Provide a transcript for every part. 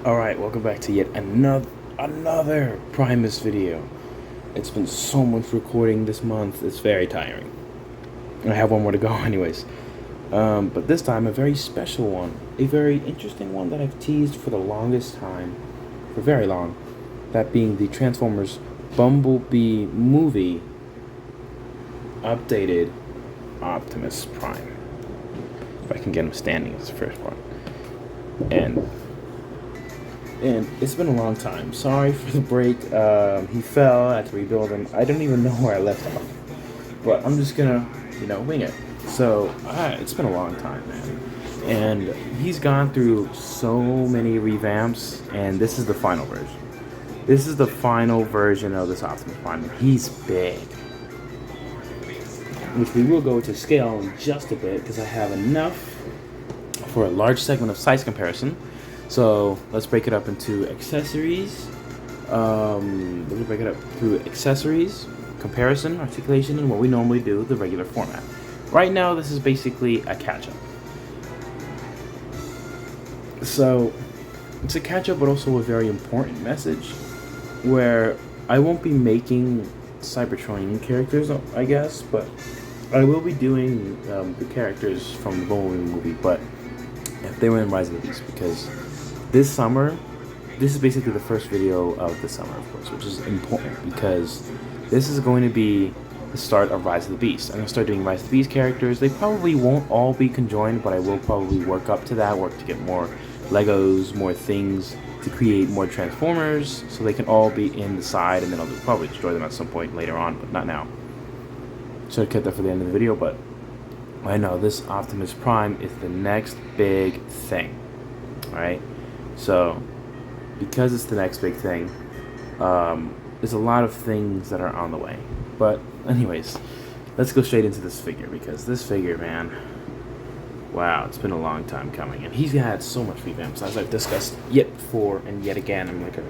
Alright, welcome back to yet another Primus video. It's been so much recording this month, it's very tiring. I have one more to go anyways. But this time a very special one. A very interesting one that I've teased for the longest time. For very long. That being the Transformers Bumblebee movie updated Optimus Prime. If I can get him standing as the first part. And it's been a long time. Sorry for the break. He fell. I had to rebuild him. I don't even know where I left off. But I'm just gonna, wing it. So, it's been a long time, man. And he's gone through so many revamps, and this is the final version. This is the final version of this Optimus Prime. He's big. Which we will go to scale in just a bit, because I have enough for a large segment of size comparison. So let's break it up into accessories. Let's break it up through accessories, comparison, articulation, and what we normally do, the regular format. Right now, this is basically a catch-up. So it's a catch-up, but also a very important message, where I won't be making Cybertronian characters, I guess, but I will be doing the characters from the Bumblebee movie, but if they were in Rise of the Beast, because this summer, this is basically the first video of the summer, of course, which is important because this is going to be the start of Rise of the Beast. I'm going to start doing Rise of the Beast characters. They probably won't all be conjoined, but I will probably work up to that, work to get more Legos, more things, to create more Transformers, so they can all be in the side, and then I'll probably destroy them at some point later on, but not now. Should have kept that for the end of the video, but I know this Optimus Prime is the next big thing, alright? So, because it's the next big thing, there's a lot of things that are on the way. But anyways, let's go straight into this figure, because this figure, man, wow, it's been a long time coming. And he's had so much revamps, as I've discussed yet before and yet again. I'm like a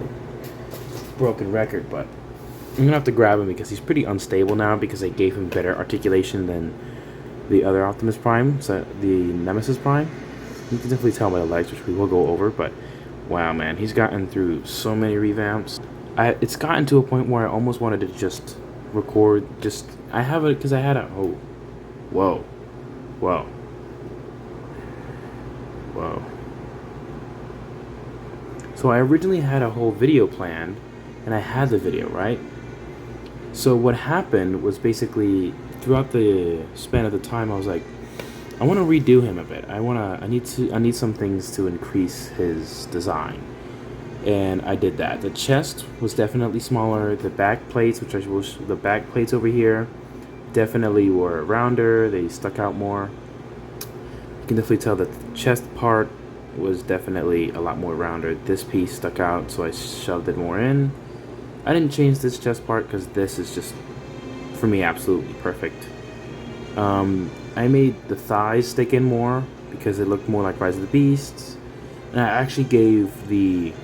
broken record, but I'm going to have to grab him because he's pretty unstable now, because I gave him better articulation than the other Optimus Prime, so the Nemesis Prime. You can definitely tell by the legs, which we will go over, but wow, man, he's gotten through so many revamps. It's gotten to a point where I almost wanted to just record, I have it, because I had a, whoa. So I originally had a whole video planned, and I had the video, right? So what happened was basically, throughout the span of the time, I was like, I want to redo him a bit. I need some things to increase his design, and I did that. The chest was definitely smaller. The back plates, the back plates over here, definitely were rounder. They stuck out more. You can definitely tell that the chest part was definitely a lot more rounder. This piece stuck out, so I shoved it more in. I didn't change this chest part because this is just, for me, absolutely perfect. I made the thighs stick in more because it looked more like Rise of the Beasts, and I actually gave the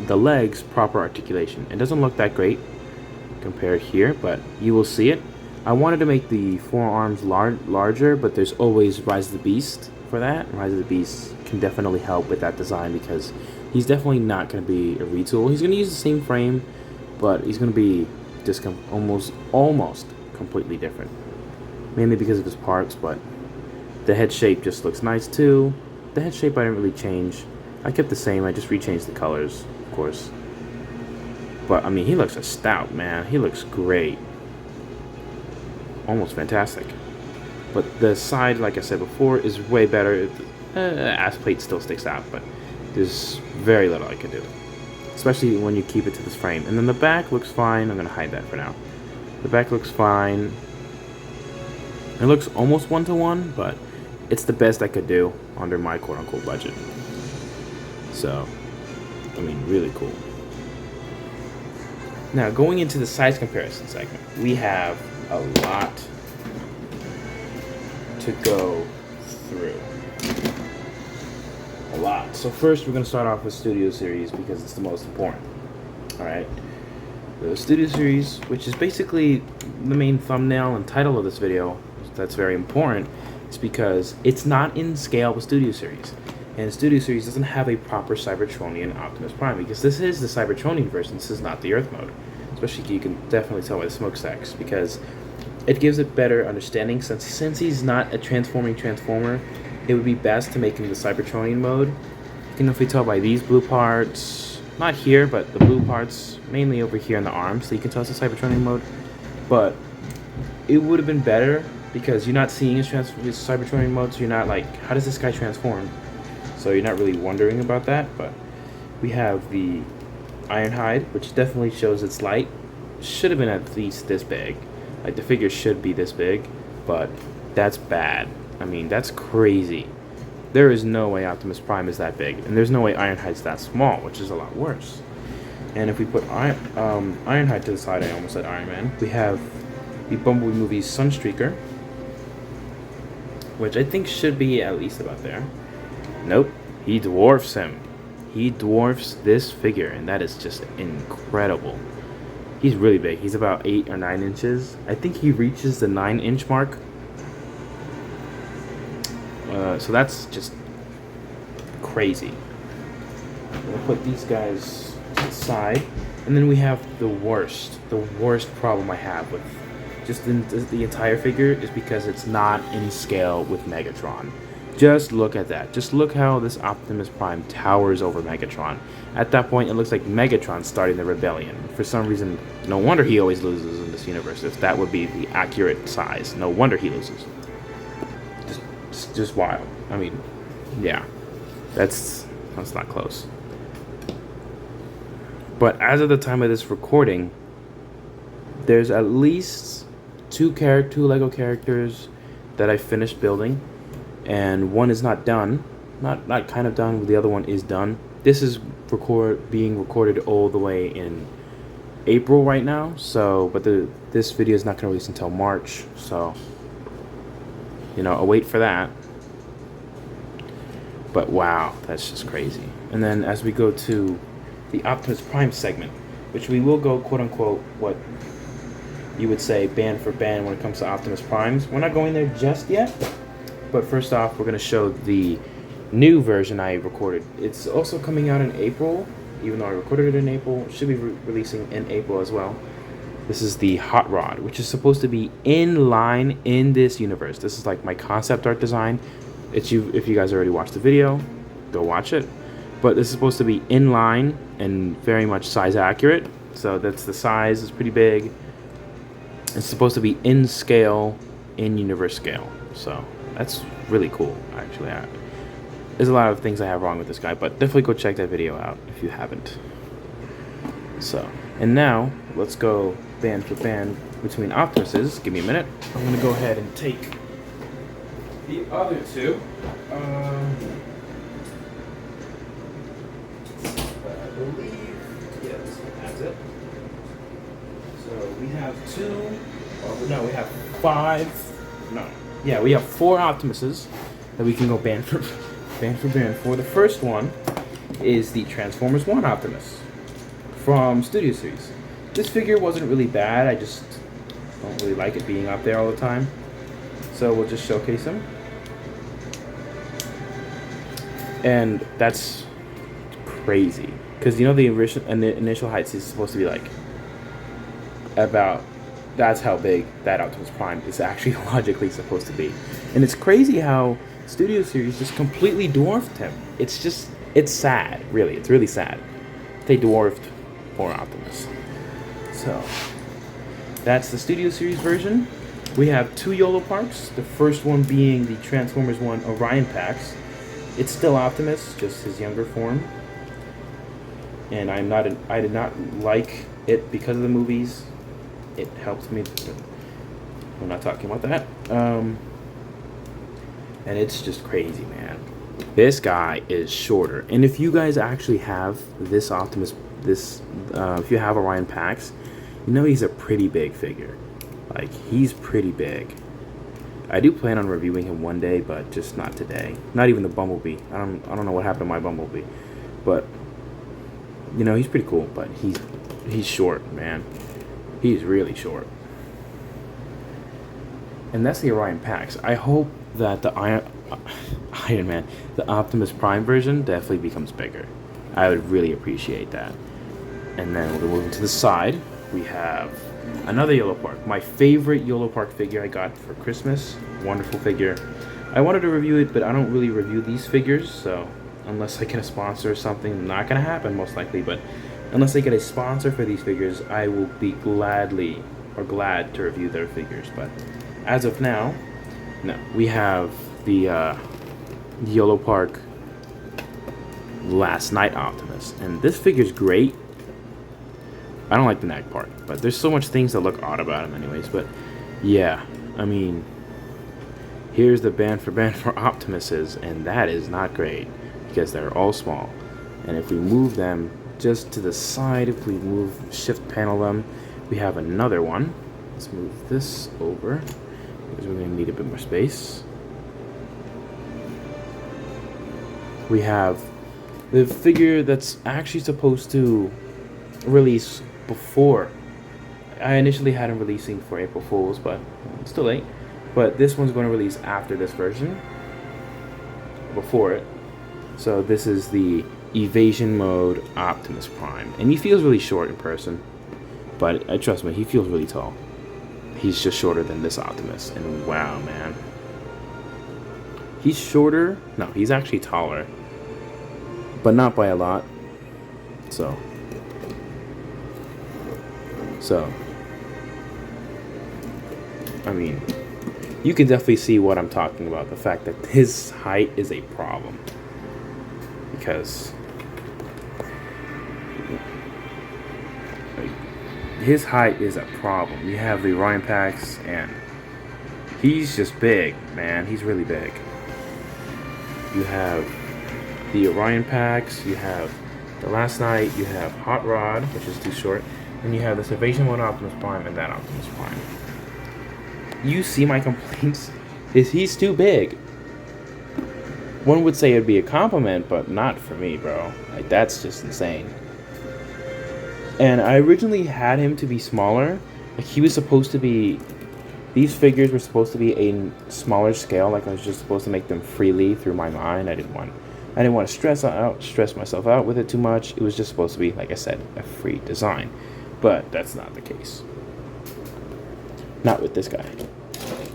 legs proper articulation. It doesn't look that great compared here, but you will see it. I wanted to make the forearms larger, but there's always Rise of the Beast for that. Rise of the Beast can definitely help with that design, because he's definitely not going to be a retool. He's going to use the same frame, but he's going to be just almost completely different. Mainly because of his parts, but the head shape just looks nice too. The head shape I didn't really change. I kept the same, I just rechanged the colors, of course. But, I mean, he looks a stout, man. He looks great. Almost fantastic. But the side, like I said before, is way better. Ass plate still sticks out, but there's very little I can do. Especially when you keep it to this frame. And then the back looks fine. I'm going to hide that for now. The back looks fine. It looks almost one-to-one, but it's the best I could do under my quote-unquote budget. So, I mean, really cool. Now, going into the size comparison segment, we have a lot to go through. A lot. So first, we're going to start off with Studio Series because it's the most important. Alright? The Studio Series, which is basically the main thumbnail and title of this video, that's very important, is because it's not in scale with Studio Series. And Studio Series doesn't have a proper Cybertronian Optimus Prime, because this is the Cybertronian version, this is not the Earth mode. Especially, you can definitely tell by the smokestacks, because it gives it better understanding. Since he's not a transforming Transformer, it would be best to make him the Cybertronian mode. You can definitely tell by these blue parts, not here, but the blue parts, mainly over here in the arms, so you can tell it's a Cybertronian mode. But it would have been better, because you're not seeing his Cybertronian mode, so you're not like, how does this guy transform? So you're not really wondering about that. But we have the Ironhide, which definitely shows its light. Should have been at least this big. Like, the figure should be this big, but that's bad. I mean, that's crazy. There is no way Optimus Prime is that big, and there's no way Ironhide's that small, which is a lot worse. And if we put Ironhide to the side, I almost said Iron Man, we have the Bumblebee movie's Sunstreaker, which I think should be at least about there. Nope, he dwarfs him. He dwarfs this figure, and that is just incredible. He's really big. He's about 8 or 9 inches. I think he reaches the 9-inch mark. So that's just crazy. We'll put these guys to the side. And then we have the worst problem I have with just the entire figure is because it's not in scale with Megatron. Just look at that. Just look how this Optimus Prime towers over Megatron. At that point, it looks like Megatron's starting the rebellion. For some reason, no wonder he always loses in this universe. If that would be the accurate size, no wonder he loses. Just wild. I mean, yeah, that's not close. But as of the time of this recording, there's at least two Lego characters that I finished building. And one is not done, not kind of done. The other one is done. This is being recorded all the way in April right now. So, but this video is not going to release until March. So, you know, I'll wait for that. But wow, that's just crazy. And then as we go to the Optimus Prime segment, which we will go quote unquote what you would say band for band when it comes to Optimus Primes. We're not going there just yet. But first off, we're going to show the new version I recorded. It's also coming out in April, even though I recorded it in April. It should be releasing in April as well. This is the Hot Rod, which is supposed to be in line in this universe. This is like my concept art design. If you guys already watched the video, go watch it. But this is supposed to be in line and very much size accurate. So that's the size is pretty big. It's supposed to be in scale, in universe scale. So that's really cool, actually. There's a lot of things I have wrong with this guy, but definitely go check that video out if you haven't. So, and now, let's go band for band between Optimuses. Give me a minute. I'm going to go ahead and take the other two. I believe, yeah, this one has it. So, we have two, no, we have five, no. Yeah, we have 4 Optimuses that we can go band for band for. The first one is the Transformers 1 Optimus from Studio Series. This figure wasn't really bad. I just don't really like it being up there all the time. So we'll just showcase him. And that's crazy. Because you know the initial height is supposed to be like about... That's how big that Optimus Prime is actually logically supposed to be. And it's crazy how Studio Series just completely dwarfed him. It's sad, really. It's really sad. They dwarfed poor Optimus. So, that's the Studio Series version. We have 2 YOLO parts. The first one being the Transformers 1 Orion packs. It's still Optimus, just his younger form. And I did not like it because of the movies. It helped me. We're not talking about that. And it's just crazy, man. This guy is shorter. And if you guys actually have this Optimus, if you have Orion packs, you know he's a pretty big figure. Like, he's pretty big. I do plan on reviewing him one day, but just not today. Not even the Bumblebee. I don't know what happened to my Bumblebee. But, you know, he's pretty cool, but he's short, man. He's really short. And that's the Orion packs. I hope that the Iron Man, the Optimus Prime version definitely becomes bigger. I would really appreciate that. And then we're moving to the side. We have another Yellow Park. My favorite Yellow Park figure I got for Christmas. Wonderful figure. I wanted to review it, but I don't really review these figures, so unless I get a sponsor or something, not gonna happen most likely, but unless I get a sponsor for these figures, I will be glad to review their figures. But as of now, no. We have the Yellow Park Last Night Optimus, and this figure's great. I don't like the neck part, but there's so much things that look odd about him anyways. But yeah, I mean, here's the band for Optimuses, and that is not great because they're all small. And if we move them just to the side, if we shift panel them, we have another one. Let's move this over because we're going to need a bit more space. We have the figure that's actually supposed to release before. I initially had him releasing for April Fools, but it's too late. But this one's going to release after this version, before it. So this is the Evasion Mode Optimus Prime, and he feels really short in person, but trust me, he feels really tall. He's just shorter than this Optimus, and wow, man. He's shorter. No, he's actually taller, but not by a lot. So, I mean, you can definitely see what I'm talking about. The fact that his height is a problem. Because his height is a problem. You have the Orion packs, and he's just big, man. He's really big. You have the Orion packs, you have the Last Night, you have Hot Rod, which is too short, and you have this Evasion Mode Optimus Prime and that Optimus Prime. You see my complaints? He's too big. One would say it'd be a compliment, but not for me, bro. Like, that's just insane. And I originally had him to be smaller. Like, he was supposed to be... These figures were supposed to be a smaller scale. Like, I was just supposed to make them freely through my mind. I didn't want to stress myself out with it too much. It was just supposed to be, like I said, a free design. But that's not the case. Not with this guy.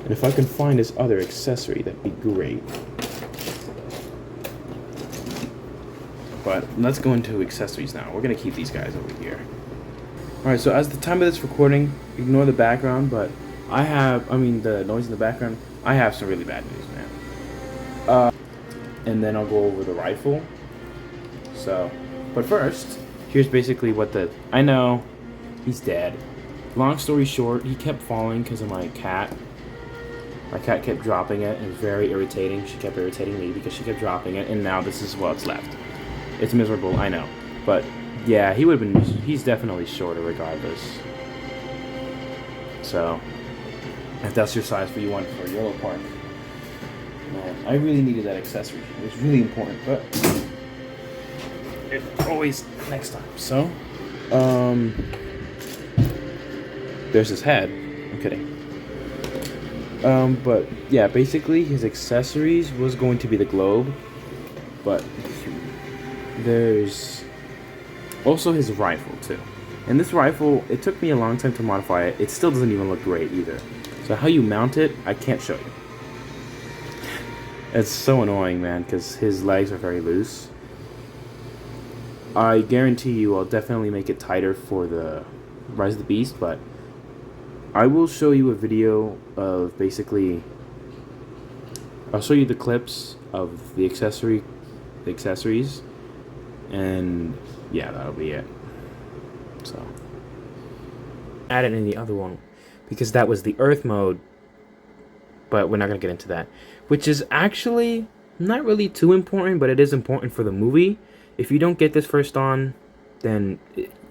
And if I can find this other accessory, that'd be great. But let's go into accessories now. We're going to keep these guys over here. Alright, so as the time of this recording, ignore the background, but the noise in the background, I have some really bad news, man. And then I'll go over the rifle. So, but first, here's basically what I know, he's dead. Long story short, he kept falling because of my cat. My cat kept dropping it, and it was very irritating. She kept irritating me because she kept dropping it, and now this is what's left. It's miserable, I know. But, yeah, he's definitely shorter regardless. So, if that's your size for you want for a Yellow Park, man, I really needed that accessory. It was really important, but always next time. So, there's his head. I'm kidding. But yeah, basically his accessories was going to be the globe, but there's also his rifle too. And this rifle, it took me a long time to modify it. It still doesn't even look great either. So how you mount it, I can't show you. It's so annoying, man, because his legs are very loose. I guarantee you I'll definitely make it tighter for the Rise of the Beast, but I will show you a video of basically... I'll show you the clips of the accessories, and yeah, that'll be it. So, add it in the other one, because that was the Earth mode, but we're not going to get into that, which is actually not really too important, but it is important for the movie. If you don't get this first on, then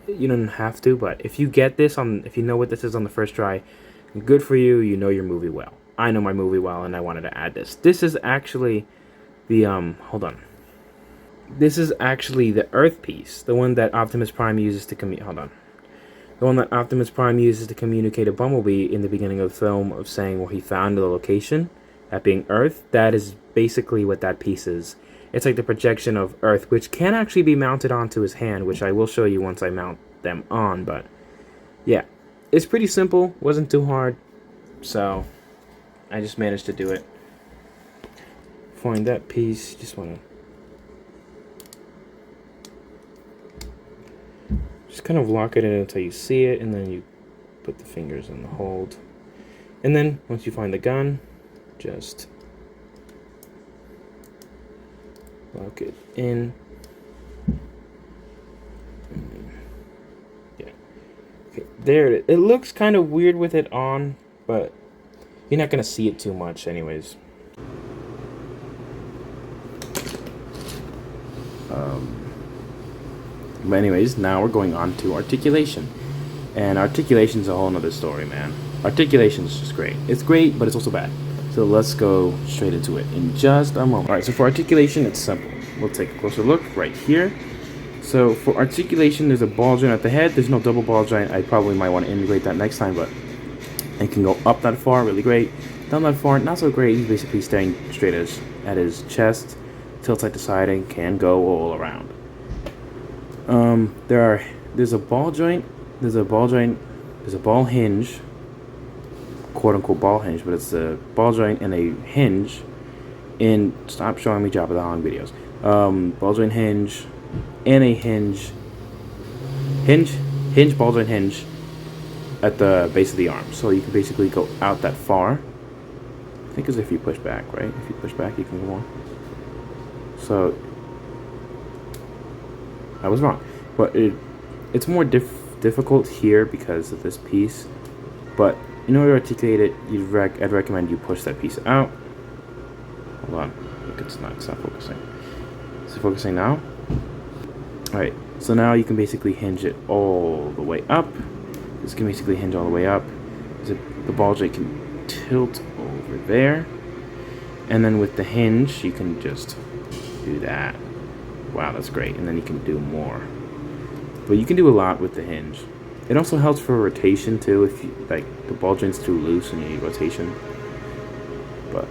you don't have to, but if you get this if you know what this is on the first try, good for you. You know your movie well. I know my movie well, and I wanted to add this. This is actually the hold on. This is actually the Earth piece, the one that Optimus Prime uses to the one that Optimus Prime uses to communicate to Bumblebee in the beginning of the film, of saying where he found the location, that being Earth. That is basically what that piece is. It's like the projection of Earth, which can actually be mounted onto his hand, which I will show you once I mount them on, but yeah. It's pretty simple, wasn't too hard, so I just managed to do it. Find that piece, just want to just kind of lock it in until you see it, and then you put the fingers in the hold. And then once you find the gun, just lock it in. Yeah. Okay, there it is. It looks kind of weird with it on, but you're not going to see it too much anyways. But anyways, now we're going on to articulation. And articulation's a whole nother story, man. Articulation's just great. It's great, but it's also bad. So let's go straight into it in just a moment. Alright, so for articulation, it's simple. We'll take a closer look right here. So for articulation, there's a ball joint at the head. There's no double ball joint. I probably might want to integrate that next time, but it can go up that far, really great. Down that far, not so great. He's basically staring straight at his chest. Tilts side to side and can go all around. There's a ball joint. There's a ball hinge, quote unquote ball hinge, but it's a ball joint and a hinge in, stop showing me Jabba the Hutt videos. Ball joint hinge and a hinge, ball joint hinge at the base of the arm. So you can basically go out that far. I think as if you push back, right? If you push back, you can go on. So I was wrong, but it's more difficult here because of this piece. But in order to articulate it, I'd recommend you push that piece out. Hold on, look, it's not focusing. Is it focusing now? All right, so now you can basically hinge it all the way up. This can basically hinge all the way up. So the ball joint can tilt over there, and then with the hinge, you can just do that. Wow, that's great. And then you can do more. But you can do a lot with the hinge. It also helps for rotation too, if you, like, the ball joint's too loose and you need rotation. But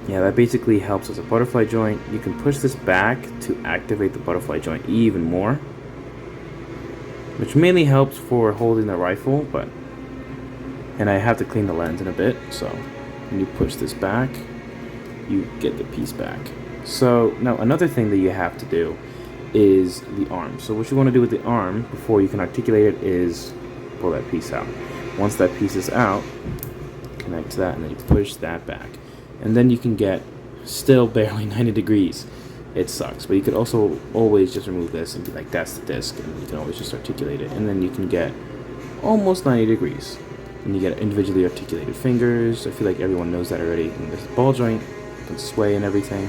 yeah, that basically helps as a butterfly joint. You can push this back to activate the butterfly joint even more, which mainly helps for holding the rifle, and I have to clean the lens in a bit, so when you push this back, you get the piece back. So now another thing that you have to do is the arm. So what you want to do with the arm before you can articulate it is pull that piece out. Once that piece is out, connect to that, and then you push that back. And then you can get still barely 90 degrees. It sucks, but you could also always just remove this and be like, that's the disc, and you can always just articulate it. And then you can get almost 90 degrees. And you get individually articulated fingers. I feel like everyone knows that already. And there's the ball joint, you can sway and everything.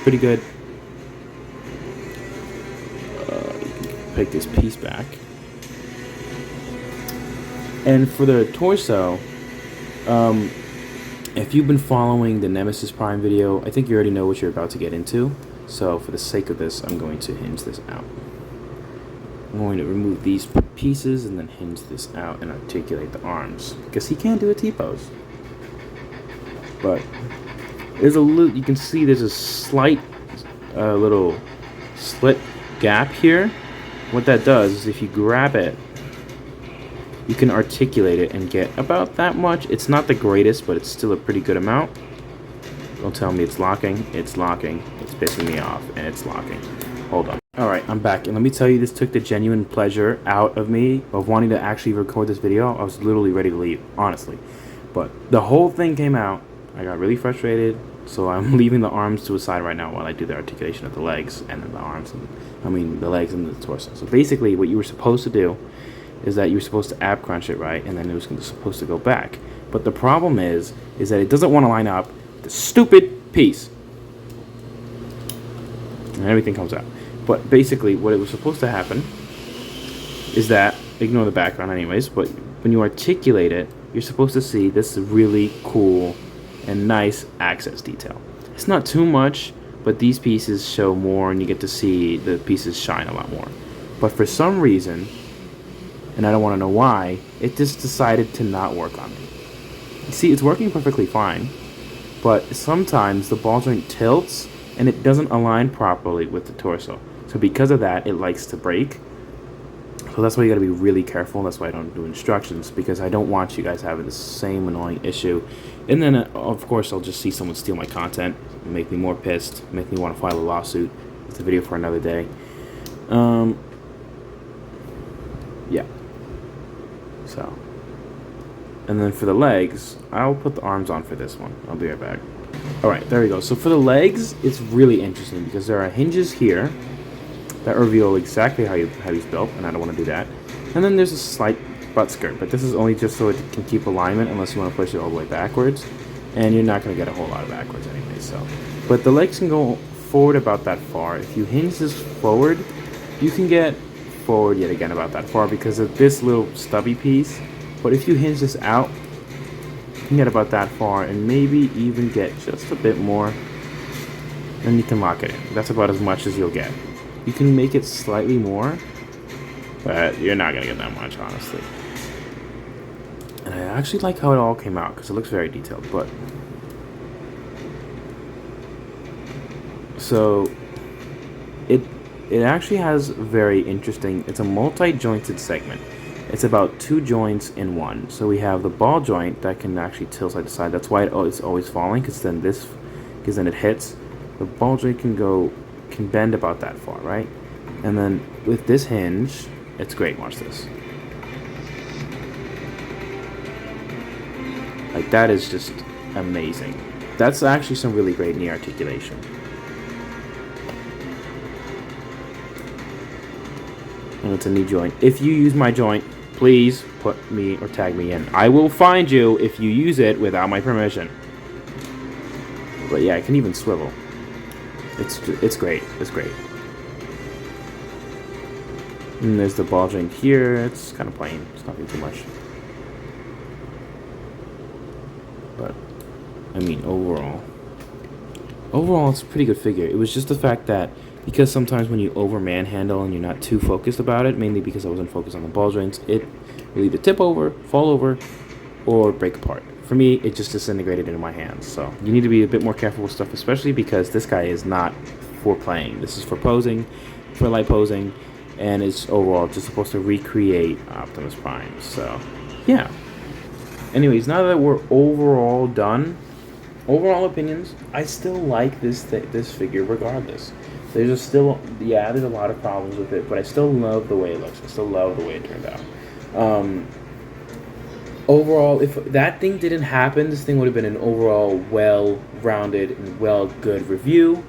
Pretty good. You can pick this piece back. And for the torso, if you've been following the Nemesis Prime video, I think you already know what you're about to get into. So for the sake of this, I'm going to hinge this out. I'm going to remove these pieces and then hinge this out and articulate the arms, because he can't do a T-pose. But there's a little, you can see there's a slight little slit gap here. What that does is if you grab it, you can articulate it and get about that much. It's not the greatest, but it's still a pretty good amount. Don't tell me it's locking. It's locking. It's pissing me off, and it's locking. Hold on. Alright, I'm back, and let me tell you, this took the genuine pleasure out of me of wanting to actually record this video. I was literally ready to leave, honestly. But the whole thing came out. I got really frustrated, so I'm leaving the arms to a side right now while I do the articulation of the legs and then the arms, and the legs and the torso. So basically what you were supposed to do is that you were supposed to ab crunch it, right, and then it was supposed to go back. But the problem is that it doesn't want to line up the stupid piece, and everything comes out. But basically what it was supposed to happen is that, ignore the background anyways, but when you articulate it, you're supposed to see this really cool and nice access detail. It's not too much, but these pieces show more and you get to see the pieces shine a lot more. But for some reason, and I don't want to know why, it just decided to not work on me. You see, it's working perfectly fine, but sometimes the ball joint tilts and it doesn't align properly with the torso. So because of that, it likes to break. So that's why you gotta be really careful. That's why I don't do instructions, because I don't want you guys having the same annoying issue. And then, of course, I'll just see someone steal my content, make me more pissed, make me want to file a lawsuit. It's a video for another day. Yeah. So. And then for the legs, I'll put the arms on for this one. I'll be right back. Alright, there we go. So for the legs, it's really interesting because there are hinges here that reveal exactly how he's built, and I don't want to do that. And then there's a slight butt skirt, but this is only just so it can keep alignment unless you want to push it all the way backwards. And you're not going to get a whole lot of backwards anyway, so. But the legs can go forward about that far. If you hinge this forward, you can get forward yet again about that far because of this little stubby piece. But if you hinge this out, you can get about that far and maybe even get just a bit more. Then you can lock it in. That's about as much as you'll get. You can make it slightly more, but you're not going to get that much, honestly. And I actually like how it all came out because it looks very detailed, but... So, it actually has very interesting... It's a multi-jointed segment. It's about 2 joints in one. So we have the ball joint that can actually tilt side to side. That's why it's always falling, because then it hits. The ball joint can bend about that far, right? And then with this hinge, it's great. Watch this. Like, that is just amazing. That's actually some really great knee articulation. And it's a knee joint. If you use my joint, please put me or tag me in. I will find you if you use it without my permission. But yeah, I can even swivel. It's great. It's great. And there's the ball joint here. It's kind of plain. It's nothing too much. But I mean, overall, it's a pretty good figure. It was just the fact that because sometimes when you over manhandle and you're not too focused about it, mainly because I wasn't focused on the ball joints, it will either tip over, fall over, or break apart. For me, it just disintegrated into my hands. So you need to be a bit more careful with stuff, especially because this guy is not for playing. This is for posing, for light posing, and it's overall just supposed to recreate Optimus Prime. So yeah. Anyways, now that we're overall done, overall opinions, I still like this figure regardless. There's there's a lot of problems with it, but I still love the way it looks. I still love the way it turned out. Overall, if that thing didn't happen, this thing would have been an overall well-rounded and good review.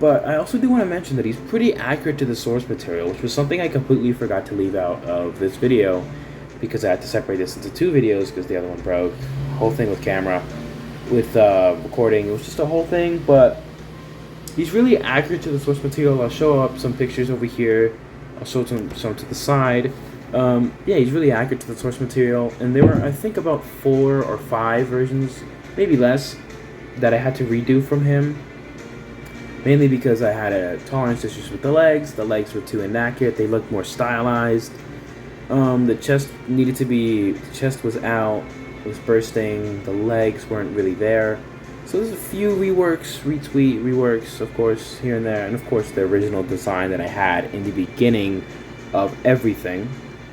But I also do want to mention that he's pretty accurate to the source material, which was something I completely forgot to leave out of this video because I had to separate this into 2 videos because the other one broke. Whole thing with camera, with recording, it was just a whole thing, but he's really accurate to the source material. I'll show up some pictures over here. I'll show some to the side. Yeah, he's really accurate to the source material, and there were, I think, about 4 or 5 versions, maybe less, that I had to redo from him, mainly because I had a tolerance issues with the legs. The legs were too inaccurate. They looked more stylized. The chest was out, it was bursting, the legs weren't really there. So there's a few reworks, of course, here and there, and of course the original design that I had in the beginning of everything.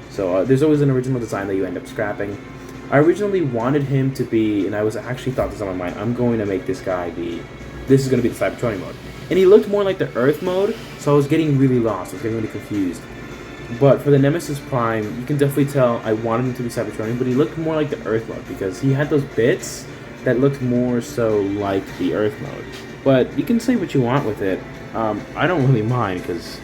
So there's always an original design that you end up scrapping. I originally wanted him to be, and I was actually thought this on my mind, I'm going to make this guy this is going to be the Cybertronic mode. And he looked more like the Earth mode, so I was getting really lost, I was getting really confused. But for the Nemesis Prime, you can definitely tell I wanted him to be Cybertronic, but he looked more like the Earth mode, because he had those bits that looked more so like the Earth mode. But you can say what you want with it. I don't really mind, because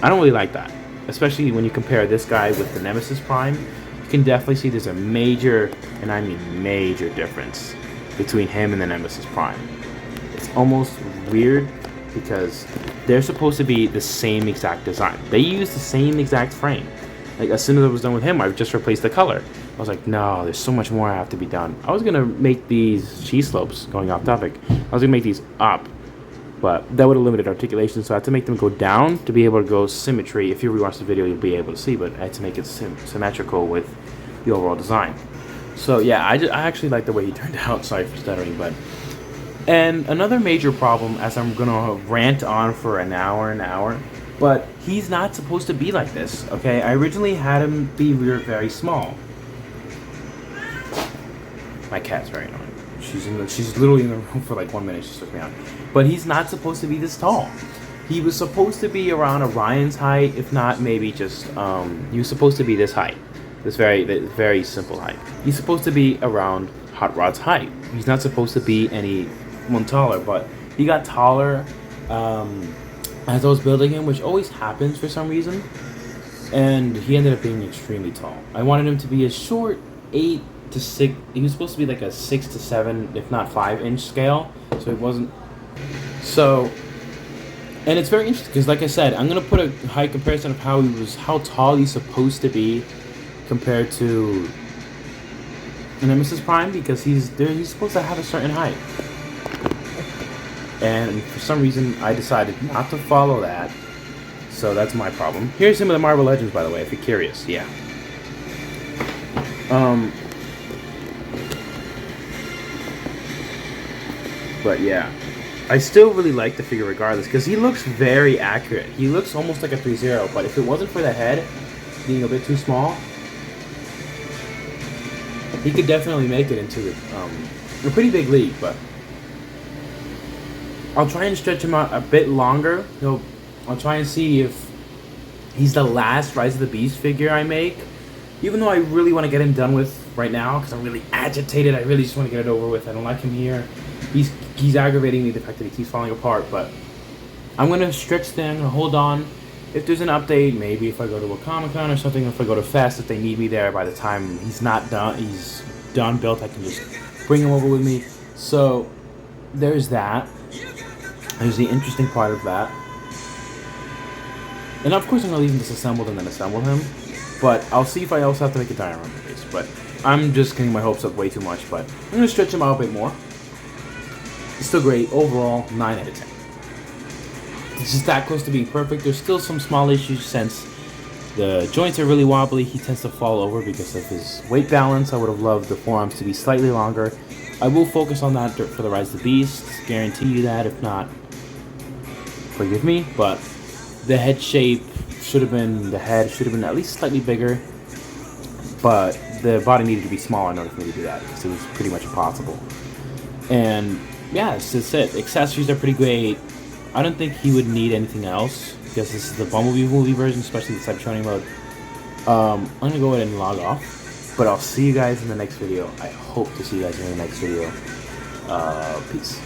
I don't really like that. Especially when you compare this guy with the Nemesis Prime, you can definitely see there's a major, and I mean major, difference between him and the Nemesis Prime. It's almost weird because they're supposed to be the same exact design. They use the same exact frame. Like, as soon as I was done with him, I just replaced the color. I was like, no, there's so much more I have to be done. I was gonna make these cheese slopes, going off topic, I was gonna make these up, but that would have limited articulation, so I had to make them go down to be able to go symmetry. If you rewatch the video, you'll be able to see, but I had to make it symmetrical with the overall design. So yeah, I actually like the way he turned out. Sorry for stuttering, but And another major problem, as I'm gonna rant on for an hour, but he's not supposed to be like this, okay? I originally had him be very small. My cat's very annoying. She's literally in the room for like 1 minute. She took me out. But he's not supposed to be this tall. He was supposed to be around Orion's height, if not maybe just he was supposed to be this height, this very simple height. He's supposed to be around Hot Rod's height. He's not supposed to be anyone taller, but he got taller as I was building him, which always happens for some reason. And he ended up being extremely tall. I wanted him to be a short 8 to 6. He was supposed to be like a 6 to 7, if not 5-inch scale. So it wasn't. So, and it's very interesting because, like I said, I'm gonna put a high comparison of how tall he's supposed to be compared to Nemesis Prime, because he's supposed to have a certain height. And for some reason, I decided not to follow that. So that's my problem. Here's some of the Marvel Legends, by the way, if you're curious. Yeah. But yeah, I still really like the figure regardless because he looks very accurate. He looks almost like a 3-0, but if it wasn't for the head being a bit too small, he could definitely make it into a pretty big league. But I'll try and stretch him out a bit longer. I'll try and see if he's the last Rise of the Beast figure I make. Even though I really want to get him done with right now because I'm really agitated. I really just want to get it over with. I don't like him here. He's aggravating me, the fact that he keeps falling apart. But I'm going to stretch them, hold on. If there's an update, maybe if I go to a Comic-Con or something, if I go to Fest, if they need me there by the time he's not done, he's done built, I can just bring him over with me. So there's that. There's the interesting part of that. And of course I'm going to leave him disassembled and then assemble him. But I'll see if I also have to make a diorama face. But I'm just getting my hopes up way too much. But I'm going to stretch him out a bit more. It's still great. Overall, 9 out of 10. It's just that close to being perfect. There's still some small issues since the joints are really wobbly. He tends to fall over because of his weight balance. I would have loved the forearms to be slightly longer. I will focus on that for the Rise of the Beast. Guarantee you that. If not, forgive me. But the head shape should have been at least slightly bigger. But the body needed to be smaller in order for me to do that because it was pretty much impossible. And yeah, that's it. Accessories are pretty great. I don't think he would need anything else because this is the Bumblebee movie version, especially the Cybertronian mode. I'm going to go ahead and log off, but I'll see you guys in the next video. I hope to see you guys in the next video. Peace.